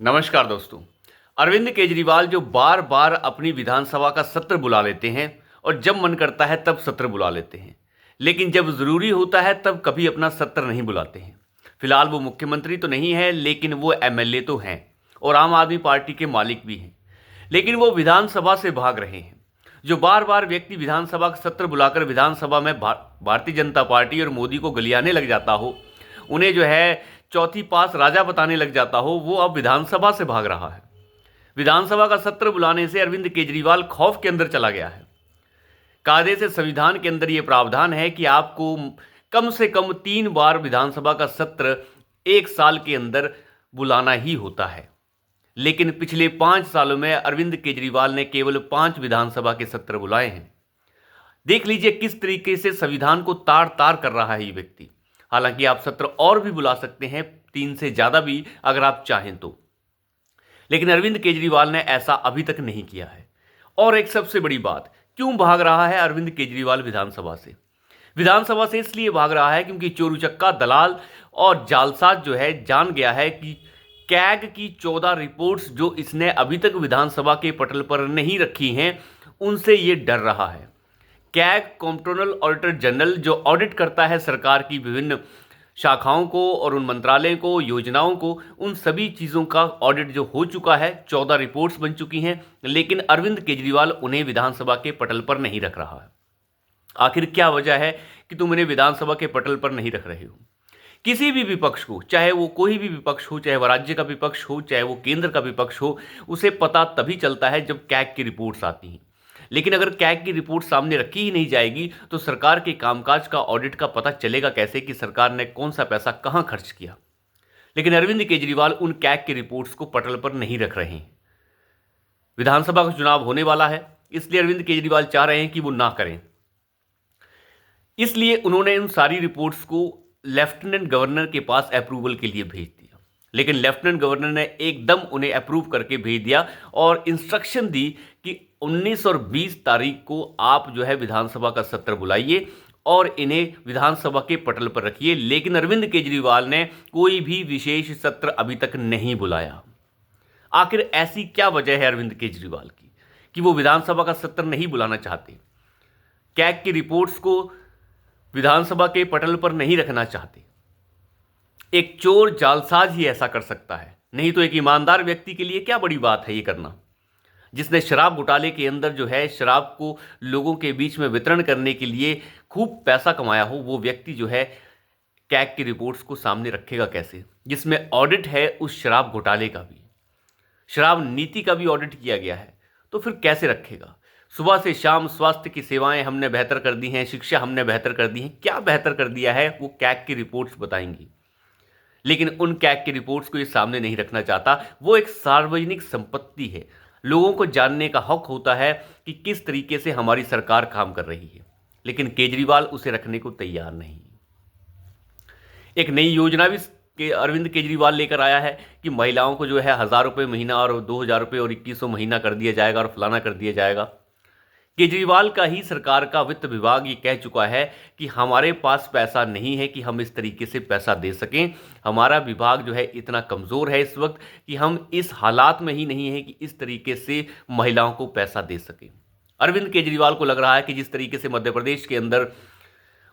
नमस्कार दोस्तों। अरविंद केजरीवाल जो बार बार अपनी विधानसभा का सत्र बुला लेते हैं और जब मन करता है तब सत्र बुला लेते हैं, लेकिन जब ज़रूरी होता है तब कभी अपना सत्र नहीं बुलाते हैं। फिलहाल वो मुख्यमंत्री तो नहीं है, लेकिन वो एमएलए तो हैं और आम आदमी पार्टी के मालिक भी हैं। लेकिन वो विधानसभा से भाग रहे हैं। जो बार बार व्यक्ति विधानसभा का सत्र बुलाकर विधानसभा में भारतीय जनता पार्टी और मोदी को गलियाने लग जाता हो, उन्हें जो है चौथी पास राजा बताने लग जाता हो, वो अब विधानसभा से भाग रहा है। विधानसभा का सत्र बुलाने से अरविंद केजरीवाल खौफ के अंदर चला गया है। कायदे से संविधान के अंदर यह प्रावधान है कि आपको कम से कम 3 बार विधानसभा का सत्र एक साल के अंदर बुलाना ही होता है। लेकिन पिछले 5 सालों में अरविंद केजरीवाल ने केवल 5 विधानसभा के सत्र बुलाए हैं। देख लीजिए किस तरीके से संविधान को तार तार कर रहा है ये व्यक्ति। हालांकि आप सत्र और भी बुला सकते हैं, 3 से ज़्यादा भी अगर आप चाहें तो, लेकिन अरविंद केजरीवाल ने ऐसा अभी तक नहीं किया है। और एक सबसे बड़ी बात, क्यों भाग रहा है अरविंद केजरीवाल विधानसभा से? विधानसभा से इसलिए भाग रहा है क्योंकि चोरूचक्का दलाल और जालसाज जो है जान गया है कि कैग की 14 रिपोर्ट्स जो इसने अभी तक विधानसभा के पटल पर नहीं रखी हैं, उनसे ये डर रहा है। कैग कंट्रोलर ऑडिटर जनरल जो ऑडिट करता है सरकार की विभिन्न शाखाओं को और उन मंत्रालयों को, योजनाओं को, उन सभी चीज़ों का ऑडिट जो हो चुका है, 14 रिपोर्ट्स बन चुकी हैं, लेकिन अरविंद केजरीवाल उन्हें विधानसभा के पटल पर नहीं रख रहा है। आखिर क्या वजह है कि तुम उन्हें विधानसभा के पटल पर नहीं रख रहे हो? किसी भी विपक्ष को, चाहे वो कोई भी विपक्ष हो, चाहे वो राज्य का विपक्ष हो, चाहे वो केंद्र का विपक्ष हो, उसे पता तभी चलता है जब कैग की रिपोर्ट्स आती हैं। लेकिन अगर कैग की रिपोर्ट सामने रखी ही नहीं जाएगी तो सरकार के कामकाज का ऑडिट का पता चलेगा कैसे कि सरकार ने कौन सा पैसा कहां खर्च किया? लेकिन अरविंद केजरीवाल उन कैग की रिपोर्ट्स को पटल पर नहीं रख रहे हैं। विधानसभा का चुनाव होने वाला है, इसलिए अरविंद केजरीवाल चाह रहे हैं कि वो ना करें। इसलिए उन्होंने उन सारी रिपोर्ट्स को लेफ्टिनेंट गवर्नर के पास अप्रूवल के लिए भेज दिया, लेकिन लेफ्टिनेंट गवर्नर ने एकदम उन्हें अप्रूव करके भेज दिया और इंस्ट्रक्शन दी कि 19 और 20 तारीख को आप जो है विधानसभा का सत्र बुलाइए और इन्हें विधानसभा के पटल पर रखिए। लेकिन अरविंद केजरीवाल ने कोई भी विशेष सत्र अभी तक नहीं बुलाया। आखिर ऐसी क्या वजह है अरविंद केजरीवाल की कि वो विधानसभा का सत्र नहीं बुलाना चाहते, कैग की रिपोर्ट्स को विधानसभा के पटल पर नहीं रखना चाहते? एक चोर जालसाज ही ऐसा कर सकता है, नहीं तो एक ईमानदार व्यक्ति के लिए क्या बड़ी बात है ये करना, जिसने शराब घोटाले के अंदर जो है शराब को लोगों के बीच में वितरण करने के लिए खूब पैसा कमाया हो। वो व्यक्ति जो है कैग की रिपोर्ट्स को सामने रखेगा कैसे, जिसमें ऑडिट है उस शराब घोटाले का भी, शराब नीति का भी ऑडिट किया गया है, तो फिर कैसे रखेगा? सुबह से शाम स्वास्थ्य की सेवाएं हमने बेहतर कर दी हैं, शिक्षा हमने बेहतर कर दी है, क्या बेहतर कर दिया है वो कैग की रिपोर्ट्स बताएंगी। लेकिन उन कैग की रिपोर्ट्स को ये सामने नहीं रखना चाहता। वो एक सार्वजनिक संपत्ति है, लोगों को जानने का हक होता है कि किस तरीके से हमारी सरकार काम कर रही है, लेकिन केजरीवाल उसे रखने को तैयार नहीं। एक नई योजना भी अरविंद केजरीवाल लेकर आया है कि महिलाओं को जो है 1,000 रुपये महीना और 2,000 रुपये और 2,100 महीना कर दिया जाएगा और फलाना कर दिया जाएगा। केजरीवाल का ही सरकार का वित्त विभाग ये कह चुका है कि हमारे पास पैसा नहीं है कि हम इस तरीके से पैसा दे सकें। हमारा विभाग जो है इतना कमज़ोर है इस वक्त कि हम इस हालात में ही नहीं है कि इस तरीके से महिलाओं को पैसा दे सकें। अरविंद केजरीवाल को लग रहा है कि जिस तरीके से मध्य प्रदेश के अंदर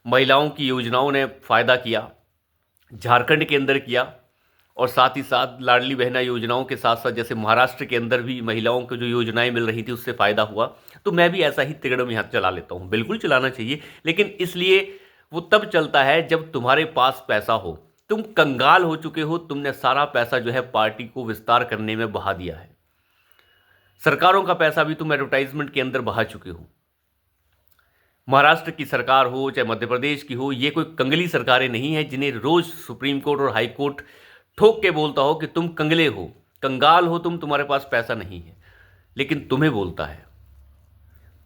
महिलाओं की योजनाओं ने फ़ायदा किया, झारखंड के अंदर किया, और साथ ही साथ लाडली बहना योजनाओं के साथ साथ जैसे महाराष्ट्र के अंदर भी महिलाओं को जो योजनाएं मिल रही थी उससे फ़ायदा हुआ, तो मैं भी ऐसा ही तिगड़म यहाँ चला लेता हूँ। बिल्कुल चलाना चाहिए, लेकिन इसलिए वो तब चलता है जब तुम्हारे पास पैसा हो। तुम कंगाल हो चुके हो, तुमने सारा पैसा जो है पार्टी को विस्तार करने में बहा दिया है। सरकारों का पैसा भी तुम एडवर्टाइजमेंट के अंदर बहा चुके हो। महाराष्ट्र की सरकार हो चाहे मध्य प्रदेश की हो, ये कोई कंगली सरकारें नहीं है जिन्हें रोज सुप्रीम कोर्ट और हाई कोर्ट ठोक के बोलता हो कि तुम कंगले हो, कंगाल हो तुम, तुम्हारे पास पैसा नहीं है। लेकिन तुम्हें बोलता है,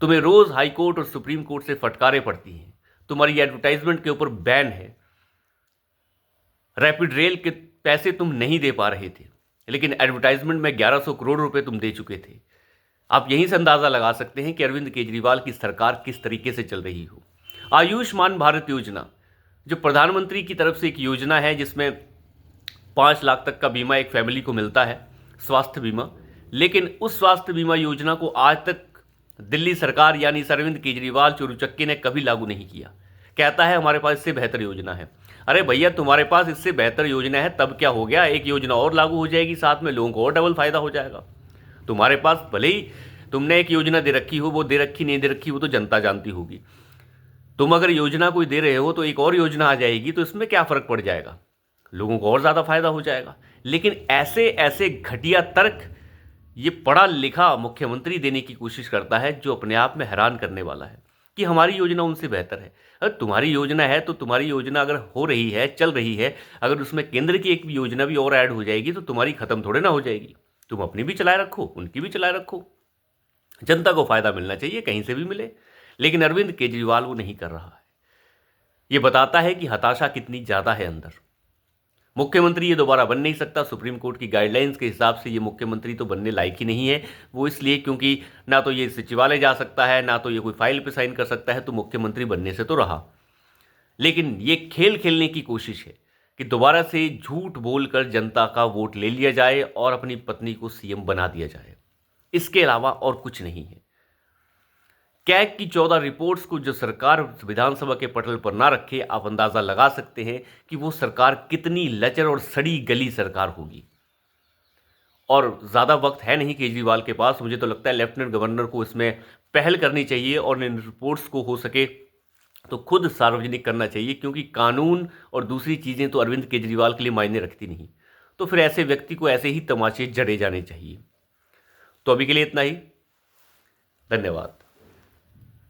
तुम्हें रोज हाई कोर्ट और सुप्रीम कोर्ट से फटकारें पड़ती हैं, तुम्हारी एडवर्टाइजमेंट के ऊपर बैन है। रैपिड रेल के पैसे तुम नहीं दे पा रहे थे, लेकिन एडवर्टाइजमेंट में 1100 करोड़ रुपए तुम दे चुके थे। आप यहीं से अंदाज़ा लगा सकते हैं कि अरविंद केजरीवाल की सरकार किस तरीके से चल रही हो। आयुष्मान भारत योजना जो प्रधानमंत्री की तरफ से एक योजना है जिसमें 5 लाख तक का बीमा एक फैमिली को मिलता है, स्वास्थ्य बीमा, लेकिन उस स्वास्थ्य बीमा योजना को आज तक दिल्ली सरकार यानी अरविंद केजरीवाल चोरूचक्के ने कभी लागू नहीं किया। कहता है हमारे पास इससे बेहतर योजना है। अरे भैया, तुम्हारे पास इससे बेहतर योजना है तब क्या हो गया, एक योजना और लागू हो जाएगी, साथ में लोगों को और डबल फायदा हो जाएगा। तुम्हारे पास भले ही तुमने एक योजना दे रखी हो, वो दे रखी नहीं दे रखी वो तो जनता जानती होगी। तुम अगर योजना कोई दे रहे हो तो एक और योजना आ जाएगी, तो इसमें क्या फर्क पड़ जाएगा, लोगों को और ज़्यादा फायदा हो जाएगा। लेकिन ऐसे ऐसे घटिया तर्क ये पढ़ा लिखा मुख्यमंत्री देने की कोशिश करता है, जो अपने आप में हैरान करने वाला है कि हमारी योजना उनसे बेहतर है। अगर तुम्हारी योजना है तो तुम्हारी योजना अगर हो रही है, चल रही है, अगर उसमें केंद्र की एक योजना भी और ऐड हो जाएगी तो तुम्हारी खत्म थोड़े ना हो जाएगी। तुम अपनी भी चलाए रखो, उनकी भी चलाए रखो। जनता को फायदा मिलना चाहिए, कहीं से भी मिले। लेकिन अरविंद केजरीवाल वो नहीं कर रहा है। ये बताता है कि हताशा कितनी ज़्यादा है अंदर। मुख्यमंत्री ये दोबारा बन नहीं सकता। सुप्रीम कोर्ट की गाइडलाइंस के हिसाब से ये मुख्यमंत्री तो बनने लायक ही नहीं है। वो इसलिए क्योंकि ना तो ये सचिवालय जा सकता है, ना तो ये कोई फाइल पे साइन कर सकता है, तो मुख्यमंत्री बनने से तो रहा। लेकिन ये खेल खेलने की कोशिश है कि दोबारा से झूठ बोलकर जनता का वोट ले लिया जाए और अपनी पत्नी को सीएम बना दिया जाए। इसके अलावा और कुछ नहीं है। कैग की 14 रिपोर्ट्स को जो सरकार विधानसभा के पटल पर ना रखे, आप अंदाजा लगा सकते हैं कि वो सरकार कितनी लचर और सड़ी गली सरकार होगी। और ज़्यादा वक्त है नहीं केजरीवाल के पास। मुझे तो लगता है लेफ्टिनेंट गवर्नर को इसमें पहल करनी चाहिए और इन रिपोर्ट्स को हो सके तो खुद सार्वजनिक करना चाहिए, क्योंकि कानून और दूसरी चीज़ें तो अरविंद केजरीवाल के लिए मायने रखती नहीं। तो फिर ऐसे व्यक्ति को ऐसे ही तमाचे जड़े जाने चाहिए। तो अभी के लिए इतना ही। धन्यवाद।